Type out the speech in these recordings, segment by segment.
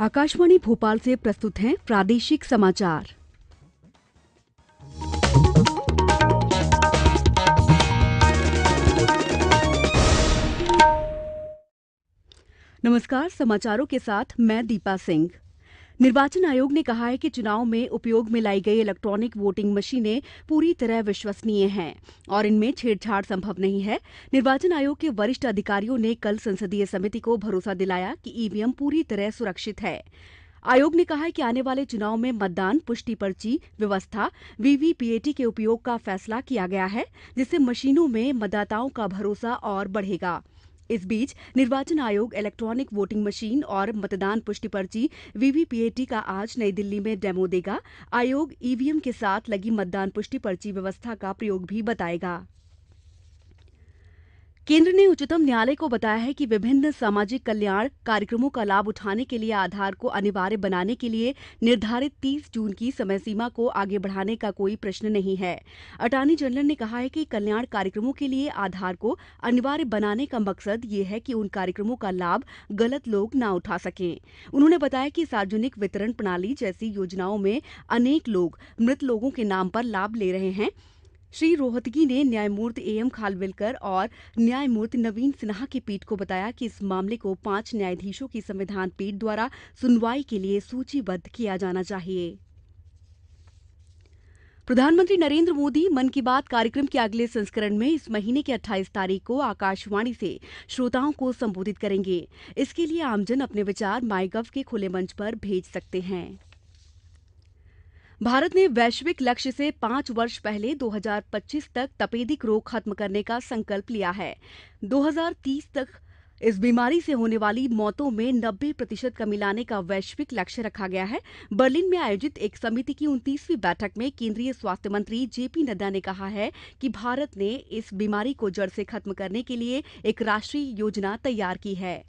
आकाशवाणी भोपाल से प्रस्तुत हैं प्रादेशिक समाचार। नमस्कार, समाचारों के साथ मैं दीपा सिंह। निर्वाचन आयोग ने कहा है कि चुनाव में उपयोग में लाई गई इलेक्ट्रॉनिक वोटिंग मशीनें पूरी तरह विश्वसनीय हैं और इनमें छेड़छाड़ संभव नहीं है। निर्वाचन आयोग के वरिष्ठ अधिकारियों ने कल संसदीय समिति को भरोसा दिलाया कि ईवीएम पूरी तरह सुरक्षित है। आयोग ने कहा है कि आने वाले चुनाव में मतदान पुष्टि पर्ची व्यवस्था वीवीपीएटी के उपयोग का फैसला किया गया है, जिससे मशीनों में मतदाताओं का भरोसा और बढ़ेगा। इस बीच निर्वाचन आयोग इलेक्ट्रॉनिक वोटिंग मशीन और मतदान पुष्टि पर्ची वीवीपीएटी का आज नई दिल्ली में डेमो देगा। आयोग ईवीएम के साथ लगी मतदान पुष्टि पर्ची व्यवस्था का प्रयोग भी बताएगा। केंद्र ने उच्चतम न्यायालय को बताया है कि विभिन्न सामाजिक कल्याण कार्यक्रमों का लाभ उठाने के लिए आधार को अनिवार्य बनाने के लिए निर्धारित 30 जून की समय सीमा को आगे बढ़ाने का कोई प्रश्न नहीं है। अटॉर्नी जनरल ने कहा है कि कल्याण कार्यक्रमों के लिए आधार को अनिवार्य बनाने का मकसद ये है कि उन कार्यक्रमों का लाभ गलत लोग न उठा सकें। उन्होंने बताया कि सार्वजनिक वितरण प्रणाली जैसी योजनाओं में अनेक लोग मृत लोगों के नाम पर लाभ ले रहे हैं। श्री रोहतगी ने न्यायमूर्ति एएम खानविलकर और न्यायमूर्ति नवीन सिन्हा की पीठ को बताया कि इस मामले को 5 न्यायाधीशों की संविधान पीठ द्वारा सुनवाई के लिए सूचीबद्ध किया जाना चाहिए। प्रधानमंत्री नरेंद्र मोदी मन की बात कार्यक्रम के अगले संस्करण में इस महीने की 28 तारीख को आकाशवाणी से श्रोताओं को संबोधित करेंगे। इसके लिए आमजन अपने विचार माईगव के खुले मंच पर भेज सकते हैं। भारत ने वैश्विक लक्ष्य से 5 वर्ष पहले 2025 तक तपेदिक रोग खत्म करने का संकल्प लिया है। 2030 तक इस बीमारी से होने वाली मौतों में 90% कमी लाने का वैश्विक लक्ष्य रखा गया है। बर्लिन में आयोजित एक समिति की 29वीं बैठक में केंद्रीय स्वास्थ्य मंत्री जेपी नड्डा ने कहा है कि भारत ने इस बीमारी को जड़ से खत्म करने के लिए एक राष्ट्रीय योजना तैयार की है।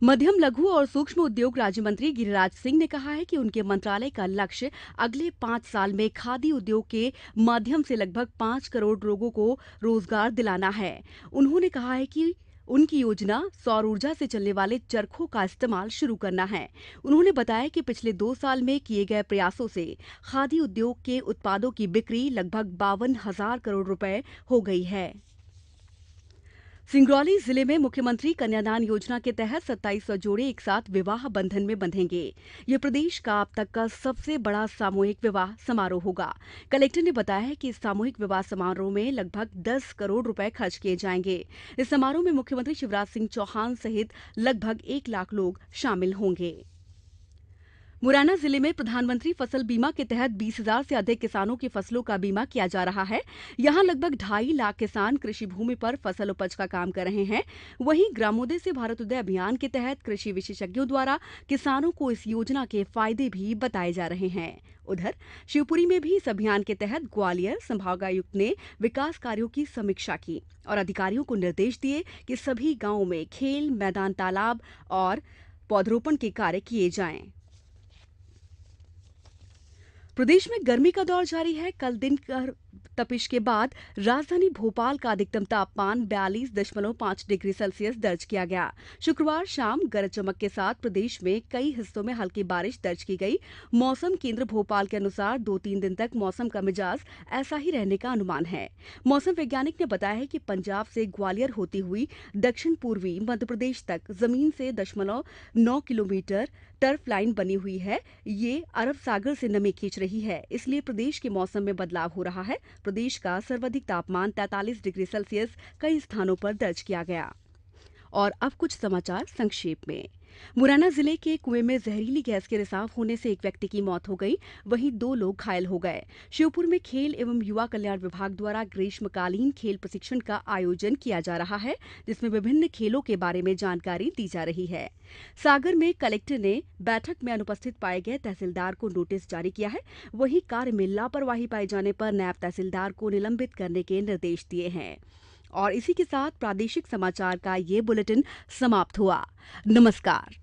मध्यम लघु और सूक्ष्म उद्योग राज्य मंत्री गिरिराज सिंह ने कहा है कि उनके मंत्रालय का लक्ष्य अगले 5 साल में खादी उद्योग के माध्यम से लगभग 5 करोड़ लोगों को रोजगार दिलाना है। उन्होंने कहा है कि उनकी योजना सौर ऊर्जा से चलने वाले चरखों का इस्तेमाल शुरू करना है। उन्होंने बताया कि पिछले 2 साल में किए गए प्रयासों से खादी उद्योग के उत्पादों की बिक्री लगभग 52,000 करोड़ रुपए हो गई है। सिंगरौली जिले में मुख्यमंत्री कन्यादान योजना के तहत 2700 जोड़े एक साथ विवाह बंधन में बंधेंगे। ये प्रदेश का अब तक का सबसे बड़ा सामूहिक विवाह समारोह होगा। कलेक्टर ने बताया है कि इस सामूहिक विवाह समारोह में लगभग 10 करोड़ रुपए खर्च किए जाएंगे। इस समारोह में मुख्यमंत्री शिवराज सिंह चौहान सहित लगभग 1 लाख लोग शामिल होंगे। मुरैना जिले में प्रधानमंत्री फसल बीमा के तहत 20,000 से अधिक किसानों की फसलों का बीमा किया जा रहा है। यहां लगभग 2.5 लाख किसान कृषि भूमि पर फसल उपज का काम कर रहे हैं। वहीं ग्रामोदय से भारतोदय अभियान के तहत कृषि विशेषज्ञों द्वारा किसानों को इस योजना के फायदे भी बताए जा रहे हैं। उधर शिवपुरी में भी इस अभियान के तहत ग्वालियर संभागायुक्त ने विकास कार्यों की समीक्षा की और अधिकारियों को निर्देश दिए कि सभी गांवों में खेल मैदान, तालाब और पौधरोपण के कार्य किए जाएं। प्रदेश में गर्मी का दौर जारी है। कल दिन कर तपिश के बाद राजधानी भोपाल का अधिकतम तापमान 42.5 डिग्री सेल्सियस दर्ज किया गया। शुक्रवार शाम गरज चमक के साथ प्रदेश में कई हिस्सों में हल्की बारिश दर्ज की गई। मौसम केंद्र भोपाल के अनुसार 2-3 दिन तक मौसम का मिजाज ऐसा ही रहने का अनुमान है। मौसम वैज्ञानिक ने बताया है कि पंजाब से ग्वालियर होती हुई दक्षिण पूर्वी मध्य प्रदेश तक जमीन से 0.9 किलोमीटर टर्फ लाइन बनी हुई है। ये अरब सागर से नमी खींच रही है, इसलिए प्रदेश के मौसम में बदलाव हो रहा है। प्रदेश का सर्वाधिक तापमान 43 डिग्री सेल्सियस कई स्थानों पर दर्ज किया गया। और अब कुछ समाचार संक्षेप में। मुरैना जिले के कुएं में जहरीली गैस के रिसाव होने से एक व्यक्ति की मौत हो गई, वहीं 2 लोग घायल हो गए। श्योपुर में खेल एवं युवा कल्याण विभाग द्वारा ग्रीष्मकालीन खेल प्रशिक्षण का आयोजन किया जा रहा है, जिसमें विभिन्न खेलों के बारे में जानकारी दी जा रही है। सागर में कलेक्टर ने बैठक में अनुपस्थित पाए गए तहसीलदार को नोटिस जारी किया है। वहीं कार्य में लापरवाही पाए जाने पर नायब तहसीलदार को निलंबित करने के निर्देश दिए हैं। और इसी के साथ प्रादेशिक समाचार का ये बुलेटिन समाप्त हुआ। नमस्कार।